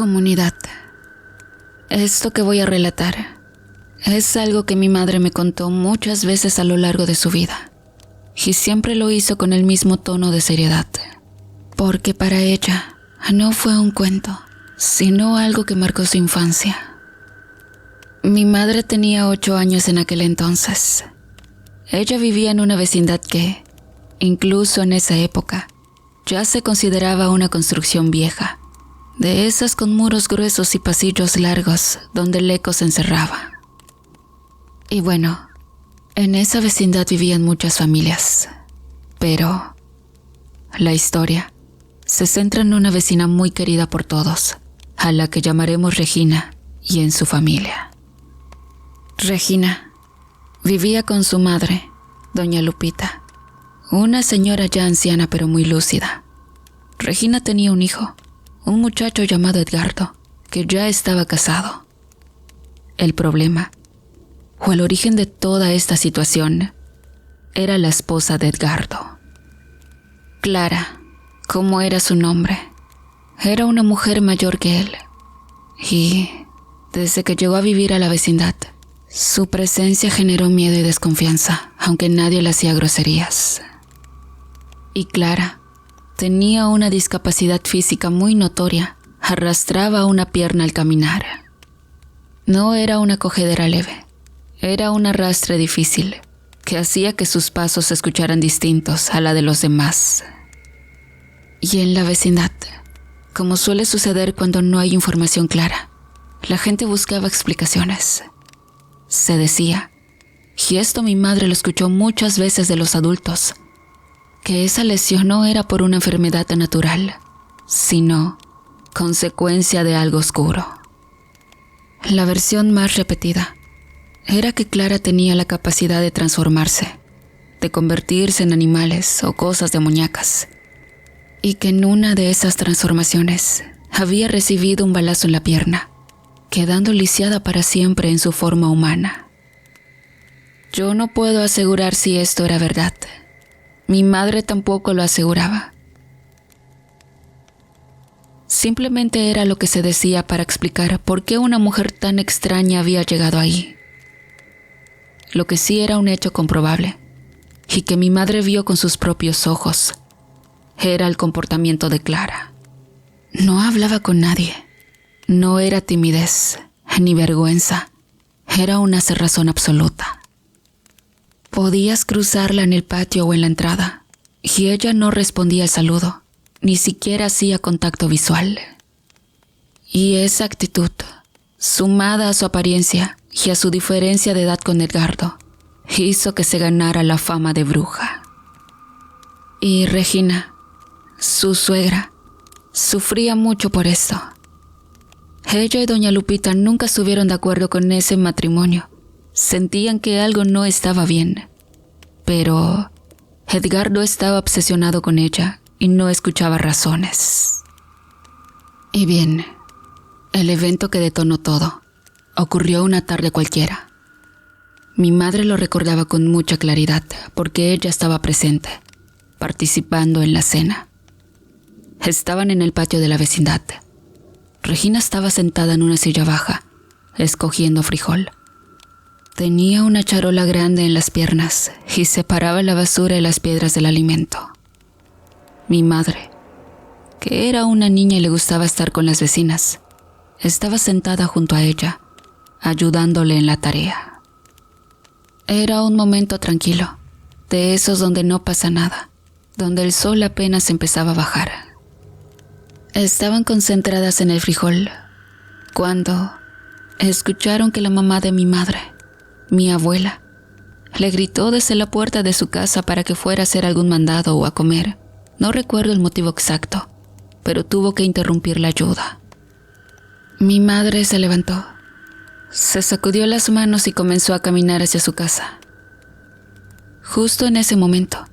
Comunidad. Esto que voy a relatar es algo que mi madre me contó muchas veces a lo largo de su vida, y siempre lo hizo con el mismo tono de seriedad, porque para ella no fue un cuento, sino algo que marcó su infancia. Mi madre tenía 8 años en aquel entonces. Ella vivía en una vecindad que, incluso en esa época, ya se consideraba una construcción vieja, de esas con muros gruesos y pasillos largos donde el eco se encerraba. Y bueno, en esa vecindad vivían muchas familias, pero la historia se centra en una vecina muy querida por todos, a la que llamaremos Regina, y en su familia. Regina vivía con su madre, doña Lupita, una señora ya anciana pero muy lúcida. Regina tenía un hijo, un muchacho llamado Edgardo, que ya estaba casado. El problema, o el origen de toda esta situación, era la esposa de Edgardo. Clara, como era su nombre, era una mujer mayor que él, y desde que llegó a vivir a la vecindad, su presencia generó miedo y desconfianza, aunque nadie le hacía groserías. Y Clara tenía una discapacidad física muy notoria, arrastraba una pierna al caminar. No era una cogedera leve, era un arrastre difícil, que hacía que sus pasos se escucharan distintos a la de los demás. Y en la vecindad, como suele suceder cuando no hay información clara, la gente buscaba explicaciones. Se decía, y esto mi madre lo escuchó muchas veces de los adultos, que esa lesión no era por una enfermedad natural, sino consecuencia de algo oscuro. La versión más repetida era que Clara tenía la capacidad de transformarse, de convertirse en animales o cosas demoníacas, y que en una de esas transformaciones había recibido un balazo en la pierna, quedando lisiada para siempre en su forma humana. Yo no puedo asegurar si esto era verdad. Mi madre tampoco lo aseguraba. Simplemente era lo que se decía para explicar por qué una mujer tan extraña había llegado ahí. Lo que sí era un hecho comprobable, y que mi madre vio con sus propios ojos, era el comportamiento de Clara. No hablaba con nadie. No era timidez, ni vergüenza. Era una cerrazón absoluta. Podías cruzarla en el patio o en la entrada, y ella no respondía al saludo, ni siquiera hacía contacto visual. Y esa actitud, sumada a su apariencia y a su diferencia de edad con Edgardo, hizo que se ganara la fama de bruja. Y Regina, su suegra, sufría mucho por esto. Ella y doña Lupita nunca estuvieron de acuerdo con ese matrimonio. Sentían que algo no estaba bien, pero Edgardo estaba obsesionado con ella y no escuchaba razones. Y bien, el evento que detonó todo ocurrió una tarde cualquiera. Mi madre lo recordaba con mucha claridad porque ella estaba presente, participando en la cena. Estaban en el patio de la vecindad. Regina estaba sentada en una silla baja, escogiendo frijol. Tenía una charola grande en las piernas y separaba la basura y las piedras del alimento. Mi madre, que era una niña y le gustaba estar con las vecinas, estaba sentada junto a ella, ayudándole en la tarea. Era un momento tranquilo, de esos donde no pasa nada, donde el sol apenas empezaba a bajar. Estaban concentradas en el frijol, cuando escucharon que la mamá de mi madre, mi abuela, le gritó desde la puerta de su casa para que fuera a hacer algún mandado o a comer. No recuerdo el motivo exacto, pero tuvo que interrumpir la ayuda. Mi madre se levantó, se sacudió las manos y comenzó a caminar hacia su casa. Justo en ese momento,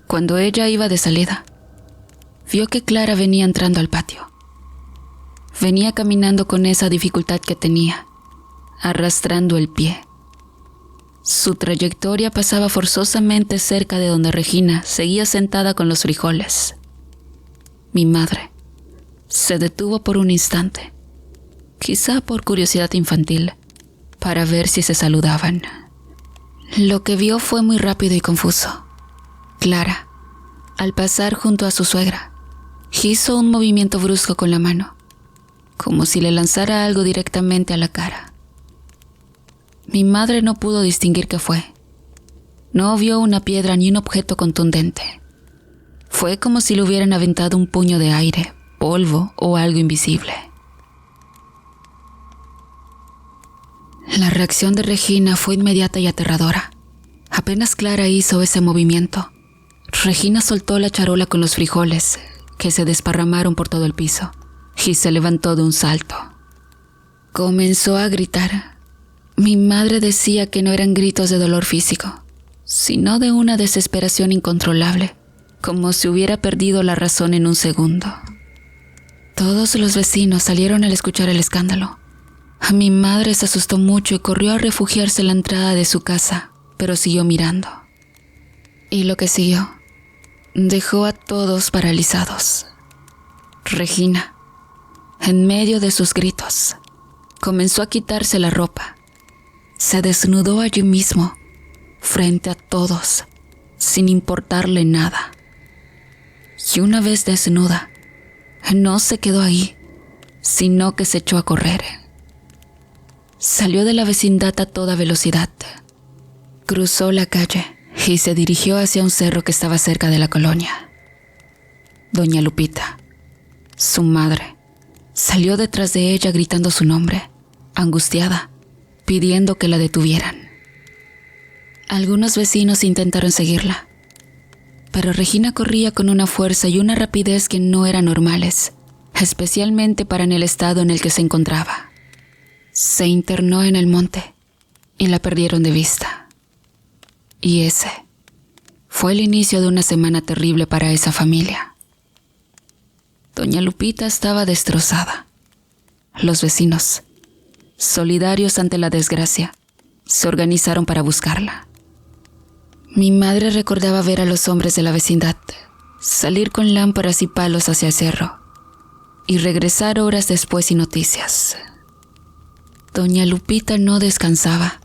cuando ella iba de salida, vio que Clara venía entrando al patio. Venía caminando con esa dificultad que tenía, arrastrando el pie. Su trayectoria pasaba forzosamente cerca de donde Regina seguía sentada con los frijoles. Mi madre Se detuvo por un instante, quizá por curiosidad infantil, para ver si se saludaban. Lo que vio fue muy rápido y confuso. Clara, al pasar junto a su suegra, hizo un movimiento brusco con la mano, como si le lanzara algo directamente a la cara. Mi madre no pudo distinguir qué fue. No vio una piedra ni un objeto contundente. Fue como si le hubieran aventado un puño de aire, polvo o algo invisible. La reacción de Regina fue inmediata y aterradora. Apenas Clara hizo ese movimiento, Regina soltó la charola con los frijoles, que se desparramaron por todo el piso, y se levantó de un salto. Comenzó a gritar. Mi madre decía que no eran gritos de dolor físico, sino de una desesperación incontrolable, como si hubiera perdido la razón en un segundo. Todos los vecinos salieron al escuchar el escándalo. Mi madre se asustó mucho y corrió a refugiarse en la entrada de su casa, pero siguió mirando. Y lo que siguió dejó a todos paralizados. Regina, en medio de sus gritos, comenzó a quitarse la ropa. Se desnudó allí mismo, frente a todos, sin importarle nada. Y una vez desnuda, no se quedó ahí, sino que se echó a correr. Salió de la vecindad a toda velocidad. Cruzó la calle y se dirigió hacia un cerro que estaba cerca de la colonia. Doña Lupita, su madre, salió detrás de ella gritando su nombre, angustiada, pidiendo que la detuvieran. Algunos vecinos intentaron seguirla, pero Regina corría con una fuerza y una rapidez que no eran normales, especialmente para en el estado en el que se encontraba. Se internó en el monte y la perdieron de vista. Y ese fue el inicio de una semana terrible para esa familia. Doña Lupita estaba destrozada. Los vecinos, solidarios ante la desgracia, se organizaron para buscarla. Mi madre recordaba ver a los hombres de la vecindad salir con lámparas y palos hacia el cerro y regresar horas después sin noticias. Doña Lupita no descansaba.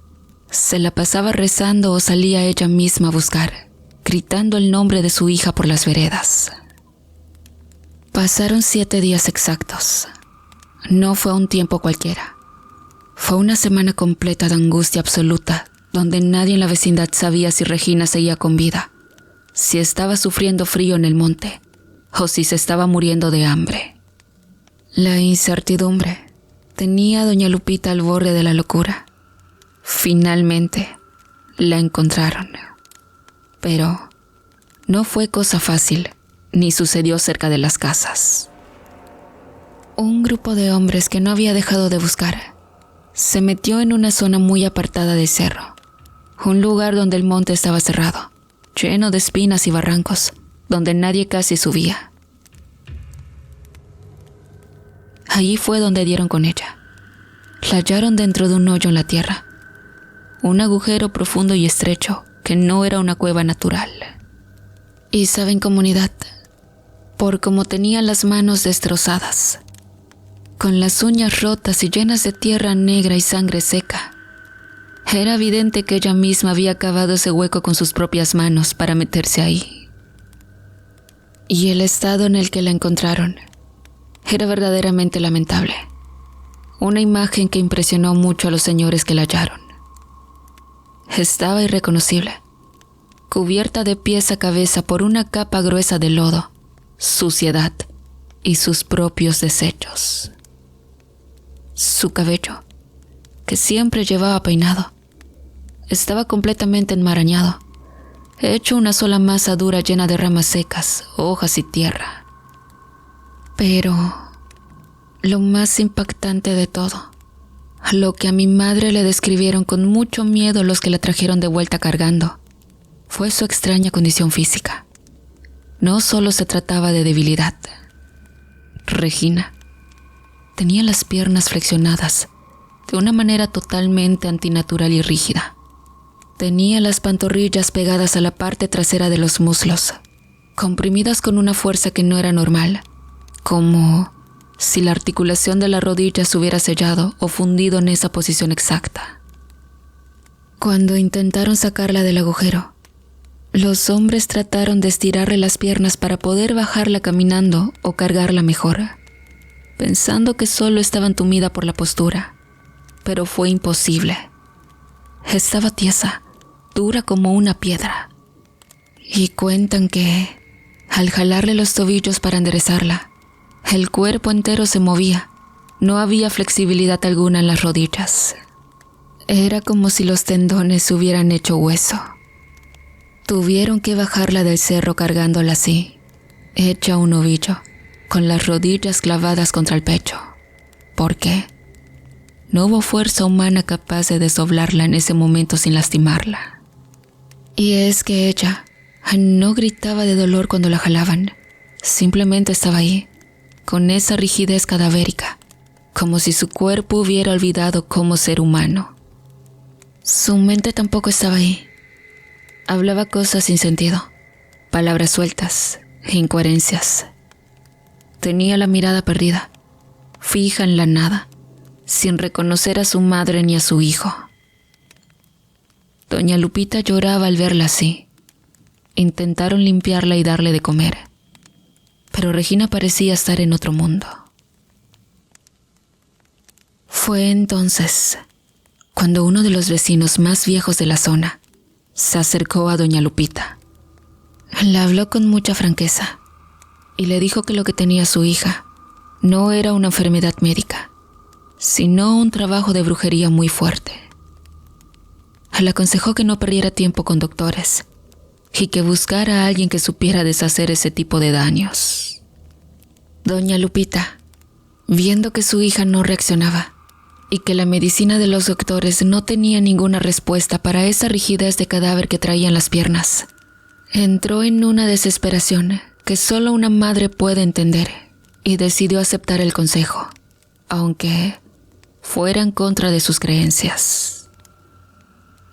Se la pasaba rezando o salía ella misma a buscar, gritando el nombre de su hija por las veredas. Pasaron 7 días exactos. No fue un tiempo cualquiera. Fue una semana completa de angustia absoluta, donde nadie en la vecindad sabía si Regina seguía con vida, si estaba sufriendo frío en el monte o si se estaba muriendo de hambre. La incertidumbre tenía a doña Lupita al borde de la locura. Finalmente, la encontraron. Pero no fue cosa fácil, ni sucedió cerca de las casas. Un grupo de hombres que no había dejado de buscar se metió en una zona muy apartada del cerro, un lugar donde el monte estaba cerrado, lleno de espinas y barrancos, donde nadie casi subía. Allí fue donde dieron con ella. La hallaron dentro de un hoyo en la tierra, un agujero profundo y estrecho que no era una cueva natural. Y saben, comunidad, por como tenía las manos destrozadas, con las uñas rotas y llenas de tierra negra y sangre seca, era evidente que ella misma había cavado ese hueco con sus propias manos para meterse ahí. Y el estado en el que la encontraron era verdaderamente lamentable. Una imagen que impresionó mucho a los señores que la hallaron. Estaba irreconocible, cubierta de pies a cabeza por una capa gruesa de lodo, suciedad y sus propios desechos. Su cabello, que siempre llevaba peinado, estaba completamente enmarañado, hecho una sola masa dura llena de ramas secas, hojas y tierra. Pero lo más impactante de todo, lo que a mi madre le describieron con mucho miedo los que la trajeron de vuelta cargando, fue su extraña condición física. No solo se trataba de debilidad. Regina tenía las piernas flexionadas de una manera totalmente antinatural y rígida. Tenía las pantorrillas pegadas a la parte trasera de los muslos, comprimidas con una fuerza que no era normal, como si la articulación de la rodilla se hubiera sellado o fundido en esa posición exacta. Cuando intentaron sacarla del agujero, los hombres trataron de estirarle las piernas para poder bajarla caminando o cargarla mejor, pensando que solo estaba entumida por la postura, pero fue imposible. Estaba tiesa, dura como una piedra, y cuentan que, al jalarle los tobillos para enderezarla, el cuerpo entero se movía, no había flexibilidad alguna en las rodillas. Era como si los tendones se hubieran hecho hueso. Tuvieron que bajarla del cerro cargándola así, hecha un ovillo, con las rodillas clavadas contra el pecho. ¿Por qué? No hubo fuerza humana capaz de desdoblarla en ese momento sin lastimarla. Y es que ella no gritaba de dolor cuando la jalaban, simplemente estaba ahí, con esa rigidez cadavérica, como si su cuerpo hubiera olvidado cómo ser humano. Su mente tampoco estaba ahí. Hablaba cosas sin sentido, palabras sueltas, incoherencias. Tenía la mirada perdida, fija en la nada, sin reconocer a su madre ni a su hijo. Doña Lupita lloraba al verla así. Intentaron limpiarla y darle de comer, pero Regina parecía estar en otro mundo. Fue entonces cuando uno de los vecinos más viejos de la zona se acercó a doña Lupita. La habló con mucha franqueza y le dijo que lo que tenía su hija no era una enfermedad médica, sino un trabajo de brujería muy fuerte. Le aconsejó que no perdiera tiempo con doctores y que buscara a alguien que supiera deshacer ese tipo de daños. Doña Lupita, viendo que su hija no reaccionaba y que la medicina de los doctores no tenía ninguna respuesta para esa rigidez de cadáver que traía en las piernas, entró en una desesperación que solo una madre puede entender y decidió aceptar el consejo, aunque fuera en contra de sus creencias.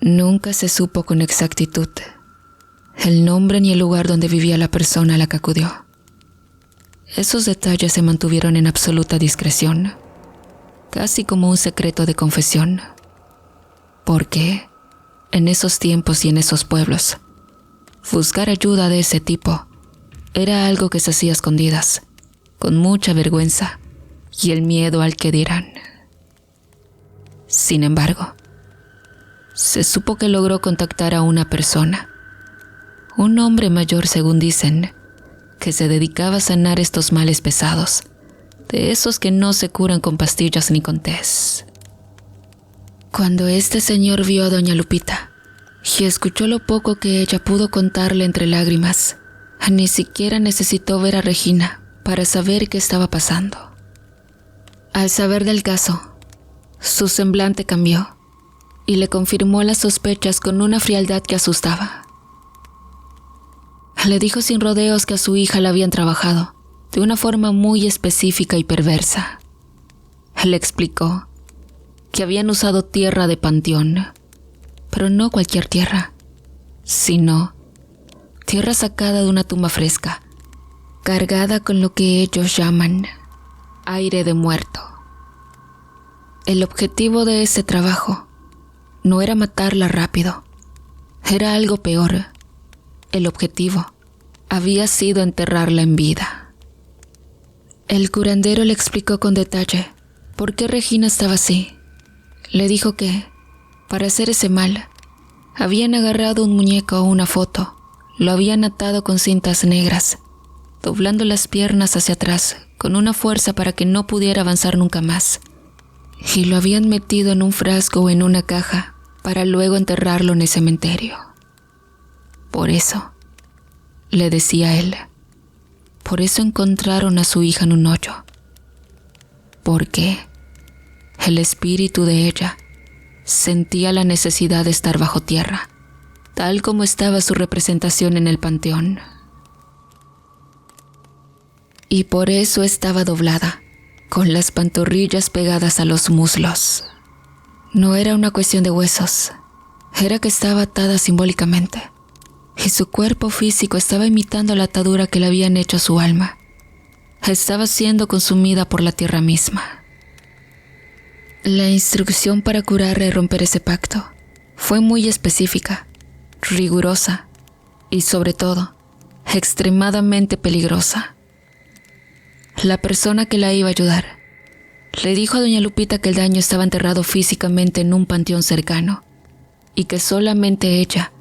Nunca se supo con exactitud el nombre ni el lugar donde vivía la persona a la que acudió. Esos detalles se mantuvieron en absoluta discreción, casi como un secreto de confesión, porque en esos tiempos y en esos pueblos, buscar ayuda de ese tipo era algo que se hacía a escondidas, con mucha vergüenza y el miedo al que dirán. Sin embargo, se supo que logró contactar a una persona, un hombre mayor según dicen, que se dedicaba a sanar estos males pesados, de esos que no se curan con pastillas ni con tés. Cuando este señor vio a doña Lupita y escuchó lo poco que ella pudo contarle entre lágrimas, ni siquiera necesitó ver a Regina para saber qué estaba pasando. Al saber del caso, su semblante cambió y le confirmó las sospechas con una frialdad que asustaba. Le dijo sin rodeos que a su hija la habían trabajado de una forma muy específica y perversa. Le explicó que habían usado tierra de panteón, pero no cualquier tierra, sino tierra sacada de una tumba fresca, cargada con lo que ellos llaman aire de muerto. El objetivo de ese trabajo no era matarla rápido, era algo peor. El objetivo había sido enterrarla en vida. El curandero le explicó con detalle por qué Regina estaba así. Le dijo que, para hacer ese mal, habían agarrado un muñeco o una foto, lo habían atado con cintas negras, doblando las piernas hacia atrás con una fuerza para que no pudiera avanzar nunca más, y lo habían metido en un frasco o en una caja para luego enterrarlo en el cementerio. Por eso, le decía él, por eso encontraron a su hija en un hoyo, porque el espíritu de ella sentía la necesidad de estar bajo tierra, tal como estaba su representación en el panteón. Y por eso estaba doblada, con las pantorrillas pegadas a los muslos. No era una cuestión de huesos, era que estaba atada simbólicamente, y su cuerpo físico estaba imitando la atadura que le habían hecho a su alma. estaba siendo consumida por la tierra misma. La instrucción para curarla y romper ese pacto fue muy específica, rigurosa y, sobre todo, extremadamente peligrosa. La persona que la iba a ayudar le dijo a doña Lupita que el daño estaba enterrado físicamente en un panteón cercano y que solamente ella,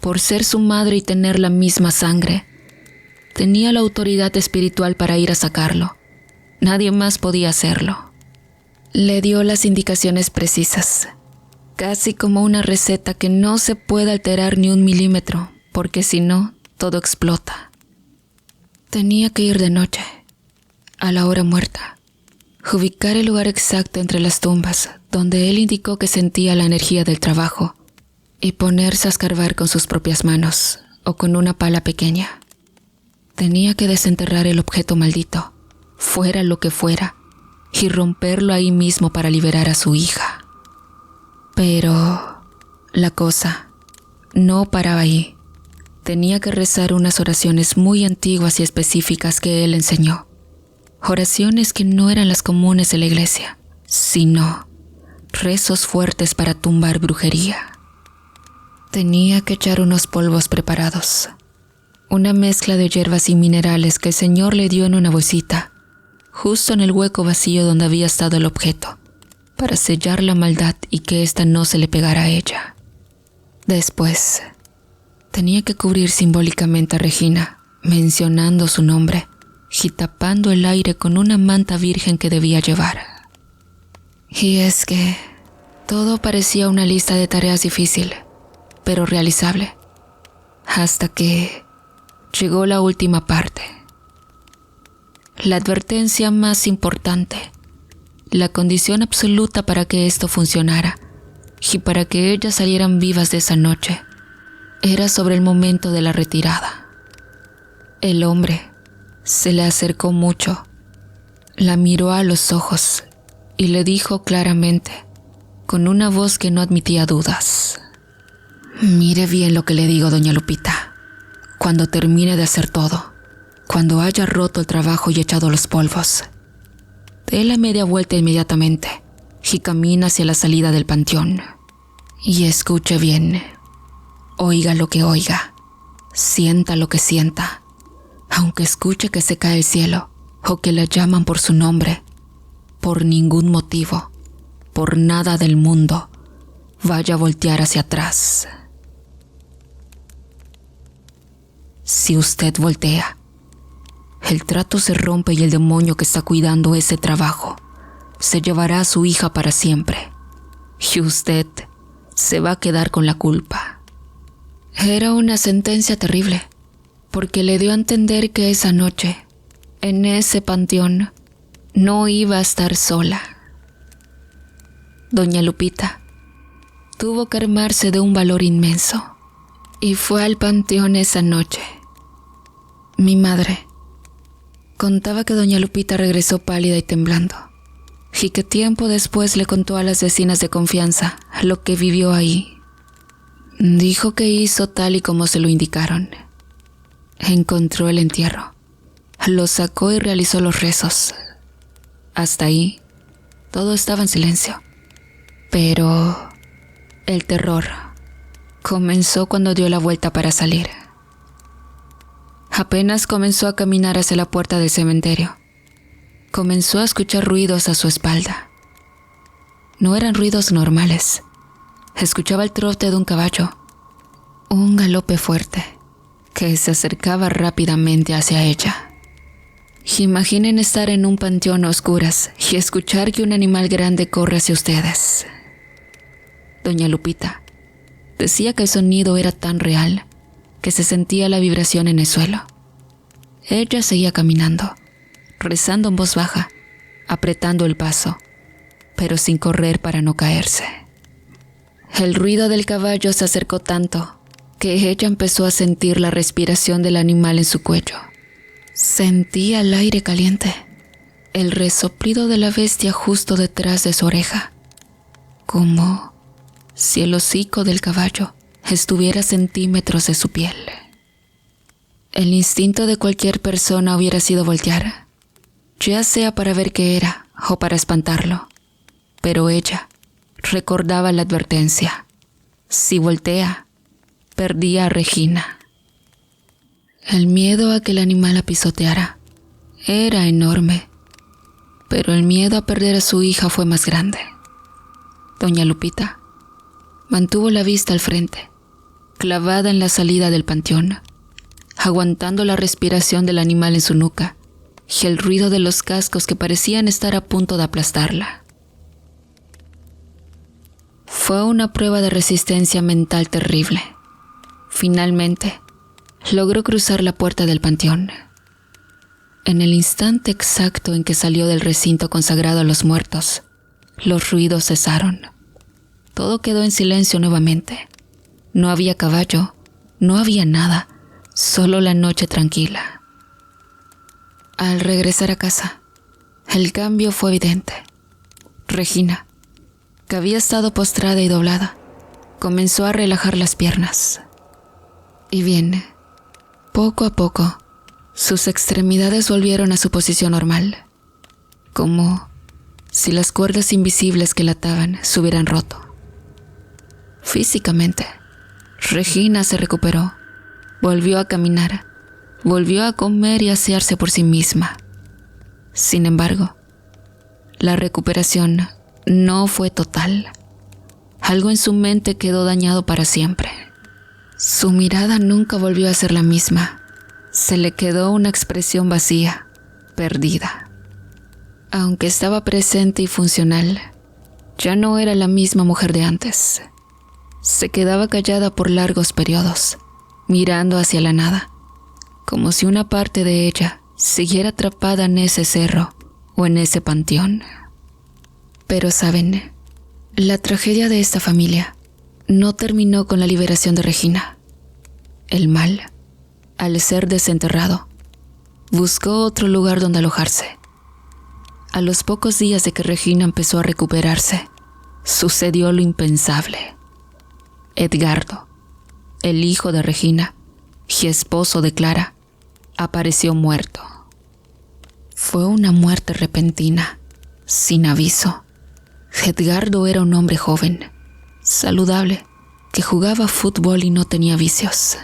por ser su madre y tener la misma sangre, tenía la autoridad espiritual para ir a sacarlo. Nadie más podía hacerlo. Le dio las indicaciones precisas, casi como una receta que no se puede alterar ni un milímetro, porque si no, todo explota. Tenía que ir de noche, a la hora muerta, ubicar el lugar exacto entre las tumbas, donde él indicó que sentía la energía del trabajo, y ponerse a escarbar con sus propias manos, o con una pala pequeña. Tenía que desenterrar el objeto maldito, fuera lo que fuera, y romperlo ahí mismo para liberar a su hija. Pero la cosa no paraba ahí. Tenía que rezar unas oraciones muy antiguas y específicas que él enseñó. Oraciones que no eran las comunes de la iglesia, sino rezos fuertes para tumbar brujería. Tenía que echar unos polvos preparados, una mezcla de hierbas y minerales que el Señor le dio en una bolsita, justo en el hueco vacío donde había estado el objeto, para sellar la maldad y que ésta no se le pegara a ella. Después, tenía que cubrir simbólicamente a Regina, mencionando su nombre y tapando el aire con una manta virgen que debía llevar. Y es que todo parecía una lista de tareas difícil, pero realizable, hasta que llegó la última parte. La advertencia más importante, la condición absoluta para que esto funcionara y para que ellas salieran vivas de esa noche, era sobre el momento de la retirada. El hombre se le acercó mucho, la miró a los ojos y le dijo claramente, con una voz que no admitía dudas: «Mire bien lo que le digo, doña Lupita. Cuando termine de hacer todo, cuando haya roto el trabajo y echado los polvos, dé la media vuelta inmediatamente y camina hacia la salida del panteón. Y escuche bien, oiga lo que oiga, sienta lo que sienta, aunque escuche que se cae el cielo o que la llaman por su nombre, por ningún motivo, por nada del mundo, vaya a voltear hacia atrás. Si usted voltea, el trato se rompe y el demonio que está cuidando ese trabajo se llevará a su hija para siempre, y usted se va a quedar con la culpa». Era una sentencia terrible, porque le dio a entender que esa noche, en ese panteón, no iba a estar sola. Doña Lupita tuvo que armarse de un valor inmenso y fue al panteón esa noche. Mi madre contaba que doña Lupita regresó pálida y temblando, y que tiempo después le contó a las vecinas de confianza lo que vivió ahí. Dijo que hizo tal y como se lo indicaron. Encontró el entierro, lo sacó y realizó los rezos. Hasta ahí, todo estaba en silencio. Pero el terror comenzó cuando dio la vuelta para salir. Apenas comenzó a caminar hacia la puerta del cementerio, comenzó a escuchar ruidos a su espalda. No eran ruidos normales. Escuchaba el trote de un caballo, un galope fuerte que se acercaba rápidamente hacia ella. Imaginen estar en un panteón a oscuras y escuchar que un animal grande corre hacia ustedes. Doña Lupita decía que el sonido era tan real que se sentía la vibración en el suelo. Ella seguía caminando, rezando en voz baja, apretando el paso, pero sin correr para no caerse. El ruido del caballo se acercó tanto que ella empezó a sentir la respiración del animal en su cuello. Sentía el aire caliente, el resoplido de la bestia justo detrás de su oreja, como si el hocico del caballo estuviera a centímetros de su piel. El instinto de cualquier persona hubiera sido voltear, ya sea para ver qué era o para espantarlo. Pero ella recordaba la advertencia. Si voltea, perdía a Regina. El miedo a que el animal la pisoteara era enorme, pero el miedo a perder a su hija fue más grande. Doña Lupita mantuvo la vista al frente, clavada en la salida del panteón, aguantando la respiración del animal en su nuca y el ruido de los cascos que parecían estar a punto de aplastarla. Fue una prueba de resistencia mental terrible. Finalmente, logró cruzar la puerta del panteón. En el instante exacto en que salió del recinto consagrado a los muertos, los ruidos cesaron. Todo quedó en silencio nuevamente. No había caballo, no había nada, solo la noche tranquila. Al regresar a casa, el cambio fue evidente. Regina, que había estado postrada y doblada, comenzó a relajar las piernas. Y bien, poco a poco, sus extremidades volvieron a su posición normal, como si las cuerdas invisibles que la ataban se hubieran roto. Físicamente, Regina se recuperó, volvió a caminar, volvió a comer y asearse por sí misma. Sin embargo, la recuperación no fue total. Algo en su mente quedó dañado para siempre. Su mirada nunca volvió a ser la misma. Se le quedó una expresión vacía, perdida. Aunque estaba presente y funcional, ya no era la misma mujer de antes. Se quedaba callada por largos periodos, mirando hacia la nada, como si una parte de ella siguiera atrapada en ese cerro o en ese panteón. Pero saben, la tragedia de esta familia no terminó con la liberación de Regina. El mal, al ser desenterrado, buscó otro lugar donde alojarse. A los pocos días de que Regina empezó a recuperarse, sucedió lo impensable. Edgardo, el hijo de Regina y esposo de Clara, apareció muerto. Fue una muerte repentina, sin aviso. Edgardo era un hombre joven, saludable, que jugaba fútbol y no tenía vicios.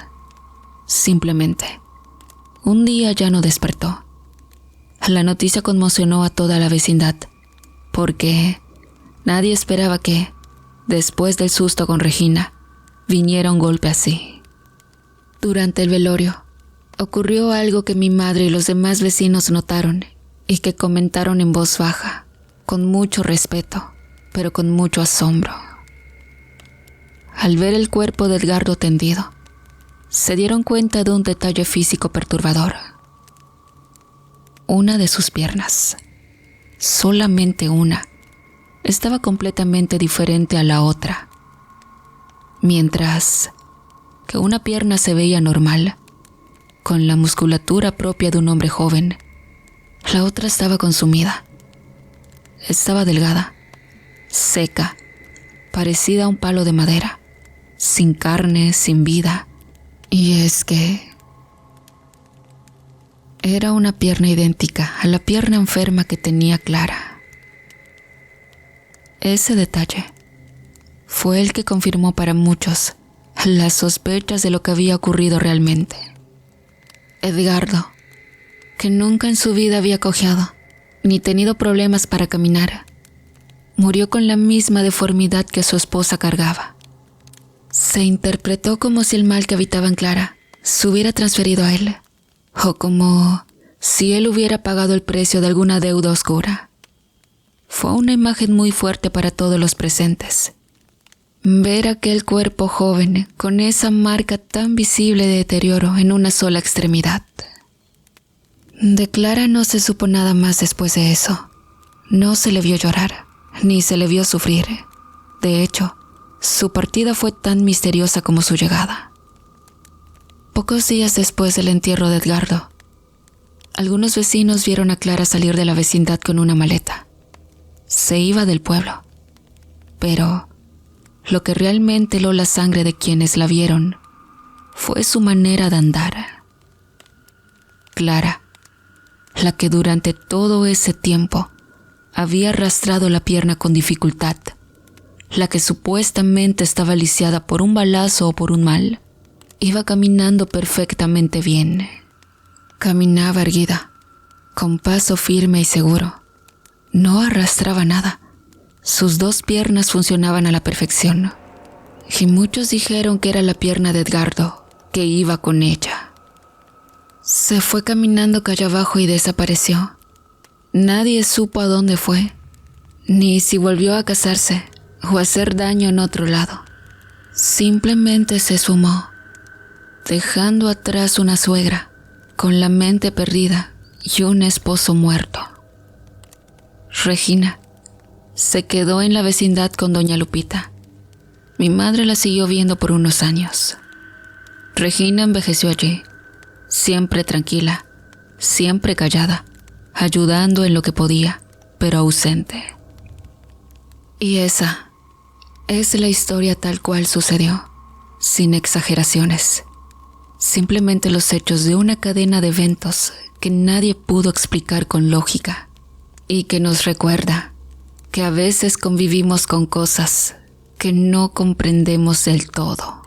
Simplemente, un día ya no despertó. La noticia conmocionó a toda la vecindad, porque nadie esperaba que, después del susto con Regina, viniera un golpe así. Durante el velorio, ocurrió algo que mi madre y los demás vecinos notaron y que comentaron en voz baja, con mucho respeto, pero con mucho asombro. Al ver el cuerpo de Edgardo tendido, se dieron cuenta de un detalle físico perturbador. Una de sus piernas, solamente una, estaba completamente diferente a la otra. Mientras que una pierna se veía normal, con la musculatura propia de un hombre joven, la otra estaba consumida. Estaba delgada, seca, parecida a un palo de madera, sin carne, sin vida. Y es que era una pierna idéntica a la pierna enferma que tenía Clara. Ese detalle fue el que confirmó para muchos las sospechas de lo que había ocurrido realmente. Edgardo, que nunca en su vida había cojeado ni tenido problemas para caminar, murió con la misma deformidad que su esposa cargaba. Se interpretó como si el mal que habitaba en Clara se hubiera transferido a él, o como si él hubiera pagado el precio de alguna deuda oscura. Fue una imagen muy fuerte para todos los presentes. Ver aquel cuerpo joven con esa marca tan visible de deterioro en una sola extremidad. De Clara no se supo nada más después de eso. No se le vio llorar, ni se le vio sufrir. De hecho, su partida fue tan misteriosa como su llegada. Pocos días después del entierro de Edgardo, algunos vecinos vieron a Clara salir de la vecindad con una maleta. Se iba del pueblo, pero lo que realmente heló la sangre de quienes la vieron fue su manera de andar. Clara, la que durante todo ese tiempo había arrastrado la pierna con dificultad, la que supuestamente estaba lisiada por un balazo o por un mal, iba caminando perfectamente bien. Caminaba erguida, con paso firme y seguro. No arrastraba nada. Sus 2 piernas funcionaban a la perfección. Y muchos dijeron que era la pierna de Edgardo, que iba con ella. Se fue caminando calle abajo y desapareció. Nadie supo a dónde fue, ni si volvió a casarse o a hacer daño en otro lado. Simplemente se sumó, dejando atrás una suegra con la mente perdida y un esposo muerto. Regina se quedó en la vecindad con doña Lupita. Mi madre la siguió viendo por unos años. Regina envejeció allí, siempre tranquila, siempre callada, ayudando en lo que podía, pero ausente. Y esa es la historia tal cual sucedió, sin exageraciones. Simplemente los hechos de una cadena de eventos que nadie pudo explicar con lógica y que nos recuerda que a veces convivimos con cosas que no comprendemos del todo.